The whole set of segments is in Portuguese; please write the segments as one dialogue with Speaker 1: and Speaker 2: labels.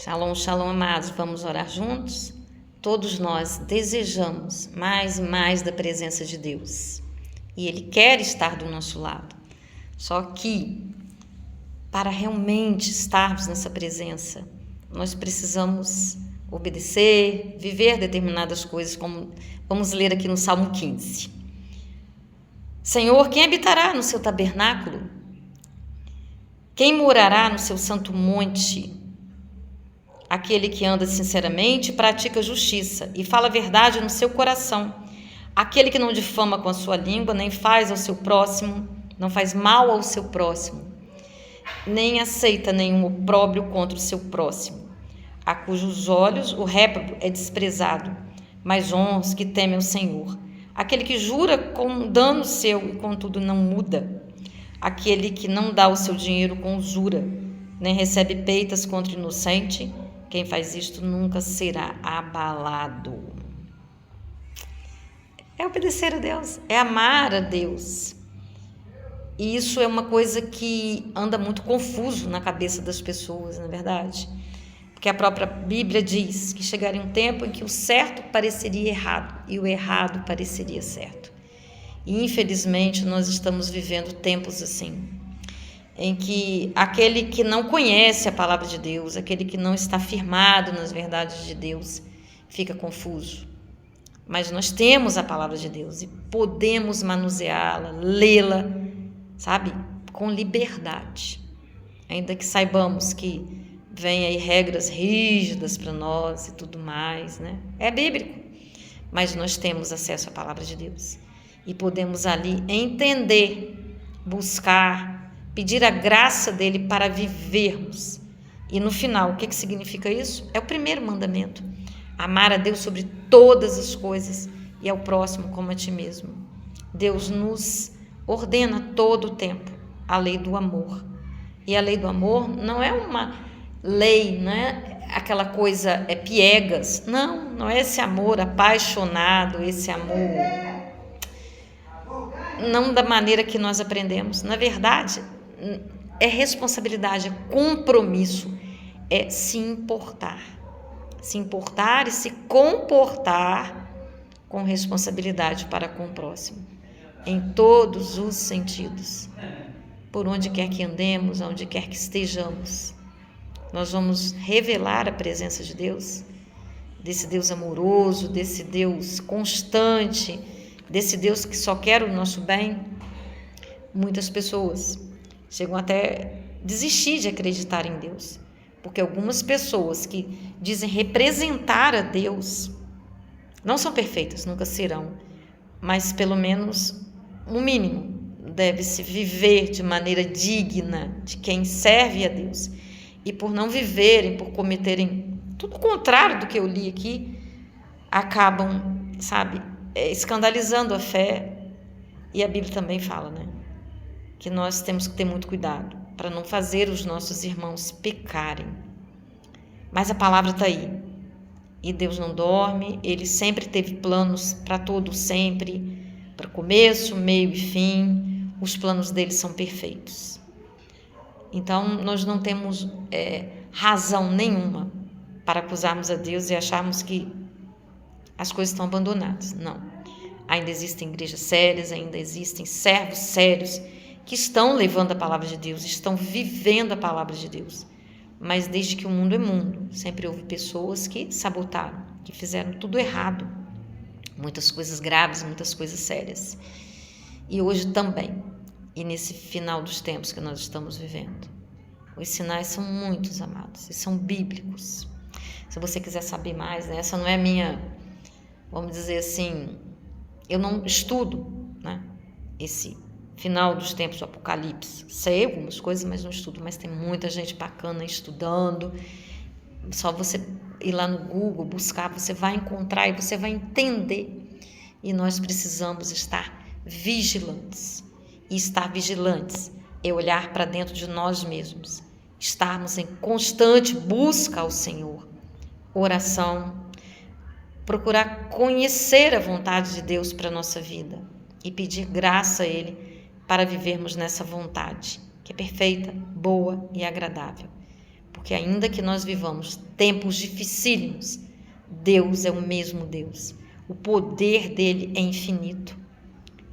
Speaker 1: Shalom, shalom, amados. Vamos orar juntos? Todos nós desejamos mais e mais da presença de Deus. E Ele quer estar do nosso lado. Só que, para realmente estarmos nessa presença, nós precisamos obedecer, viver determinadas coisas, como vamos ler aqui no Salmo 15. Senhor, quem habitará no seu tabernáculo? Quem morará no seu santo monte? Aquele que anda sinceramente e pratica justiça e fala a verdade no seu coração. Aquele que não difama com a sua língua, nem faz ao seu próximo, não faz mal ao seu próximo, nem aceita nenhum opróbrio contra o seu próximo. A cujos olhos o réprobo é desprezado, mas honra os que temem o Senhor. Aquele que jura com dano seu e contudo não muda. Aquele que não dá o seu dinheiro com usura, nem recebe peitas contra o inocente. Quem faz isto nunca será abalado. É obedecer a Deus, é amar a Deus. E isso é uma coisa que anda muito confuso na cabeça das pessoas, não é verdade? Porque a própria Bíblia diz que chegaria um tempo em que o certo pareceria errado e o errado pareceria certo. E infelizmente nós estamos vivendo tempos assim, em que aquele que não conhece a palavra de Deus, aquele que não está firmado nas verdades de Deus, fica confuso. Mas nós temos a palavra de Deus e podemos manuseá-la, lê-la, sabe, com liberdade. Ainda que saibamos que vem aí regras rígidas para nós e tudo mais, né? É bíblico, mas nós temos acesso à palavra de Deus e podemos ali entender, buscar, pedir a graça dele para vivermos. E no final, o que significa isso? É o primeiro mandamento: amar a Deus sobre todas as coisas e ao próximo como a ti mesmo. Deus nos ordena todo o tempo a lei do amor. E a lei do amor não é uma lei, não é aquela coisa piegas. Não é esse amor apaixonado, esse amor não da maneira que nós aprendemos. Na verdade, é responsabilidade, é compromisso, é se importar e se comportar com responsabilidade para com o próximo, em todos os sentidos, por onde quer que andemos, aonde quer que estejamos. Nós vamos revelar a presença de Deus, desse Deus amoroso, desse Deus constante, desse Deus que só quer o nosso bem. Muitas pessoas chegam até desistir de acreditar em Deus, porque algumas pessoas que dizem representar a Deus não são perfeitas, nunca serão, mas pelo menos no mínimo deve-se viver de maneira digna de quem serve a Deus. E por não viverem, por cometerem tudo o contrário do que eu li aqui, acabam, sabe, escandalizando a fé. E a Bíblia também fala, né, que nós temos que ter muito cuidado para não fazer os nossos irmãos pecarem. Mas a palavra está aí. E Deus não dorme, Ele sempre teve planos para todo sempre, para começo, meio e fim. Os planos dele são perfeitos. Então, nós não temos razão nenhuma para acusarmos a Deus e acharmos que as coisas estão abandonadas. Não. Ainda existem igrejas sérias, ainda existem servos sérios que estão levando a palavra de Deus, estão vivendo a palavra de Deus. Mas desde que o mundo é mundo, sempre houve pessoas que sabotaram, que fizeram tudo errado. Muitas coisas graves, muitas coisas sérias. E hoje também. E nesse final dos tempos que nós estamos vivendo. Os sinais são muitos, amados, e são bíblicos. Se você quiser saber mais, né, essa não é minha, vamos dizer assim, eu não estudo, né, esse final dos tempos do Apocalipse. Sei algumas coisas, mas não estudo. Mas tem muita gente bacana estudando. Só você ir lá no Google, buscar, você vai encontrar e você vai entender. E nós precisamos estar vigilantes. E estar vigilantes é olhar para dentro de nós mesmos. Estarmos em constante busca ao Senhor. Oração. Procurar conhecer a vontade de Deus para a nossa vida. E pedir graça a Ele para vivermos nessa vontade, que é perfeita, boa e agradável. Porque ainda que nós vivamos tempos dificílimos, Deus é o mesmo Deus. O poder dele é infinito.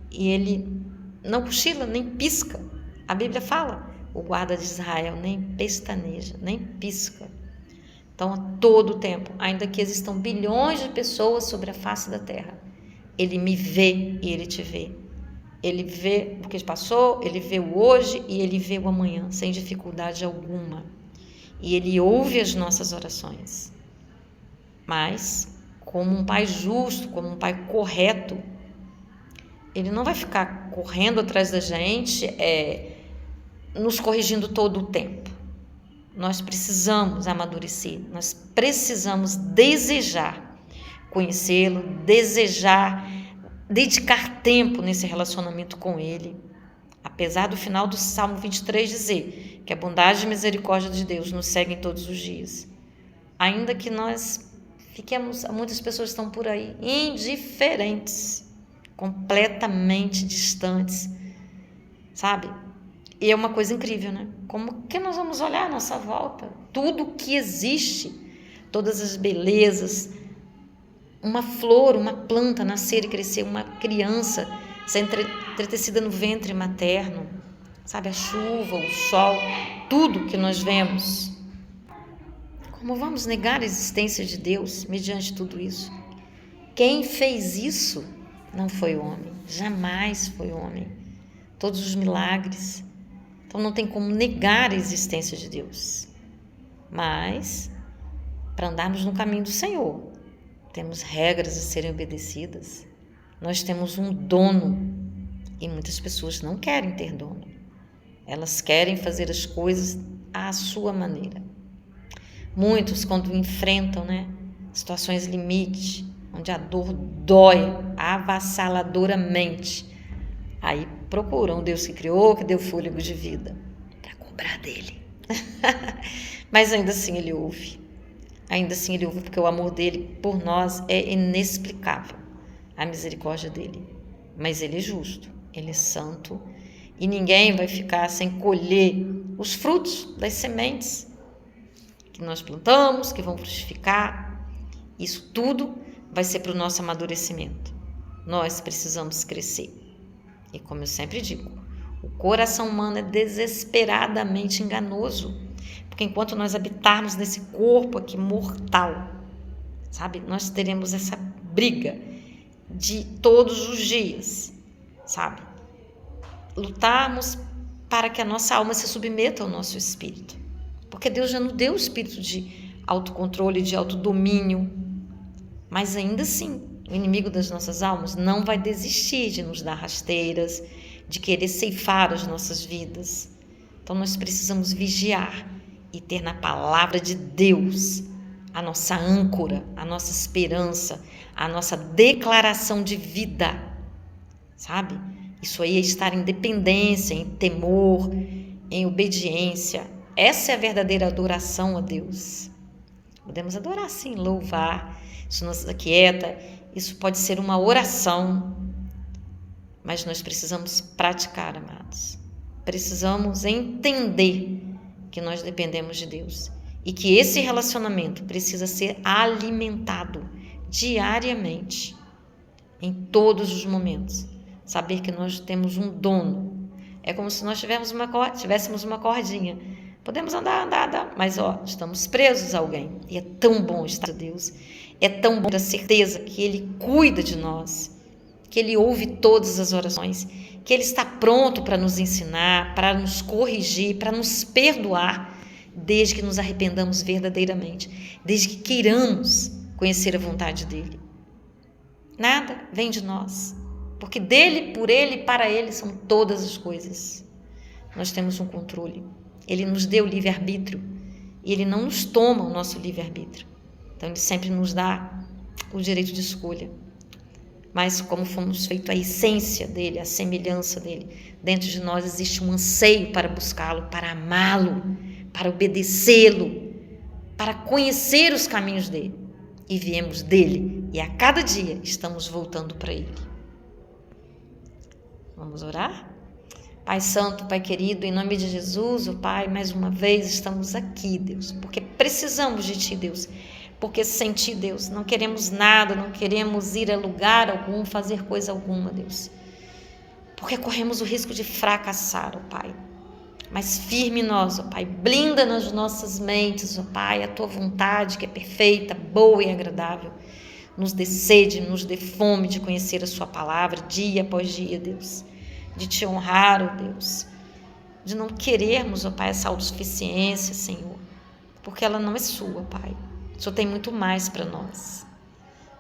Speaker 1: E ele não cochila, nem pisca. A Bíblia fala, o guarda de Israel nem pestaneja, nem pisca. Então, a todo tempo, ainda que existam bilhões de pessoas sobre a face da terra, ele me vê e ele te vê. Ele vê o que passou, ele vê o hoje e ele vê o amanhã, sem dificuldade alguma. E ele ouve as nossas orações. Mas, como um pai justo, como um pai correto, ele não vai ficar correndo atrás da gente, nos corrigindo todo o tempo. Nós precisamos amadurecer, nós precisamos desejar conhecê-lo, desejar dedicar tempo nesse relacionamento com ele. Apesar do final do Salmo 23 dizer que a bondade e a misericórdia de Deus nos seguem todos os dias. Ainda que nós fiquemos, muitas pessoas estão por aí indiferentes, completamente distantes, sabe? E é uma coisa incrível, né? Como que nós vamos olhar à nossa volta? Tudo que existe, todas as belezas, uma flor, uma planta nascer e crescer, uma criança ser entretecida no ventre materno, sabe? A chuva, o sol, tudo que nós vemos. Como vamos negar a existência de Deus mediante tudo isso? Quem fez isso não foi o homem, jamais foi o homem. Todos os milagres. Então não tem como negar a existência de Deus. Mas, para andarmos no caminho do Senhor, temos regras a serem obedecidas. Nós temos um dono e muitas pessoas não querem ter dono. Elas querem fazer as coisas à sua maneira. Muitos, quando enfrentam, situações limite, onde a dor dói avassaladoramente, aí procuram o Deus que criou, que deu fôlego de vida, para cobrar dele. Mas ainda assim ele ouve. Ainda assim ele ouve, porque o amor dele por nós é inexplicável. A misericórdia dele. Mas ele é justo, ele é santo. E ninguém vai ficar sem colher os frutos das sementes que nós plantamos, que vão frutificar. Isso tudo vai ser para o nosso amadurecimento. Nós precisamos crescer. E como eu sempre digo, o coração humano é desesperadamente enganoso. Porque enquanto nós habitarmos nesse corpo aqui mortal, sabe, nós teremos essa briga de todos os dias, sabe? Lutarmos para que a nossa alma se submeta ao nosso espírito. Porque Deus já nos deu o espírito de autocontrole, de autodomínio. Mas ainda assim, o inimigo das nossas almas não vai desistir de nos dar rasteiras, de querer ceifar as nossas vidas. Então nós precisamos vigiar e ter na palavra de Deus a nossa âncora, a nossa esperança, a nossa declaração de vida, sabe? Isso aí é estar em dependência, em temor, em obediência. Essa é a verdadeira adoração a Deus. Podemos adorar sim, louvar, isso nos aquieta, isso pode ser uma oração, mas nós precisamos praticar, amados. Precisamos entender que nós dependemos de Deus e que esse relacionamento precisa ser alimentado diariamente, em todos os momentos. Saber que nós temos um dono. É como se nós tivéssemos uma cordinha. Podemos andar, mas estamos presos a alguém. E é tão bom estar com Deus. É tão bom ter a certeza que Ele cuida de nós, que Ele ouve todas as orações, que Ele está pronto para nos ensinar, para nos corrigir, para nos perdoar, desde que nos arrependamos verdadeiramente, desde que queiramos conhecer a vontade dEle. Nada vem de nós, porque dEle, por Ele e para Ele são todas as coisas. Nós temos um controle. Ele nos deu livre-arbítrio e Ele não nos toma o nosso livre-arbítrio. Então Ele sempre nos dá o direito de escolha. Mas como fomos feitos a essência dEle, a semelhança dEle, dentro de nós existe um anseio para buscá-lo, para amá-lo, para obedecê-lo, para conhecer os caminhos dEle. E viemos dEle e a cada dia estamos voltando para Ele. Vamos orar? Pai Santo, Pai querido, em nome de Jesus, ó Pai, mais uma vez estamos aqui, Deus, porque precisamos de Ti, Deus, porque sem Ti, Deus, não queremos nada, não queremos ir a lugar algum, fazer coisa alguma, Deus, porque corremos o risco de fracassar, ó Pai. Mas firme nós, ó Pai, blinda nas nossas mentes, ó Pai, a Tua vontade que é perfeita, boa e agradável. Nos dê sede, nos dê fome de conhecer a Sua palavra, dia após dia, Deus. De Te honrar, ó Deus. De não querermos, ó Pai, essa autossuficiência, Senhor, porque ela não é sua, Pai. O Senhor tem muito mais para nós.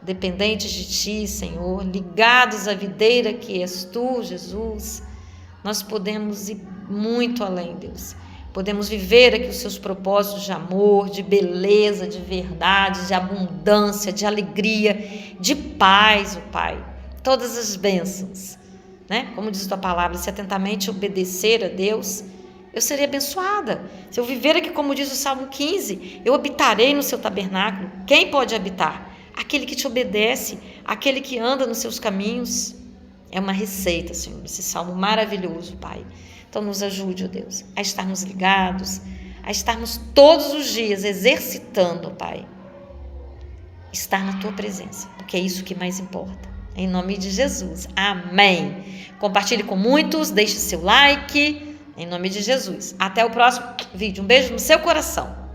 Speaker 1: Dependentes de Ti, Senhor, ligados à videira que és Tu, Jesus, nós podemos ir muito além, Deus. Podemos viver aqui os Seus propósitos de amor, de beleza, de verdade, de abundância, de alegria, de paz, ó Pai. Todas as bênçãos, né? Como diz Tua palavra, se atentamente obedecer a Deus, eu serei abençoada. Se eu viver aqui, como diz o Salmo 15, eu habitarei no Seu tabernáculo. Quem pode habitar? Aquele que Te obedece, aquele que anda nos Seus caminhos. É uma receita, Senhor, esse salmo maravilhoso, Pai. Então nos ajude, ó Deus, a estarmos ligados, a estarmos todos os dias exercitando, Pai, estar na Tua presença, porque é isso que mais importa. Em nome de Jesus. Amém. Compartilhe com muitos, deixe seu like, em nome de Jesus. Até o próximo vídeo. Um beijo no seu coração.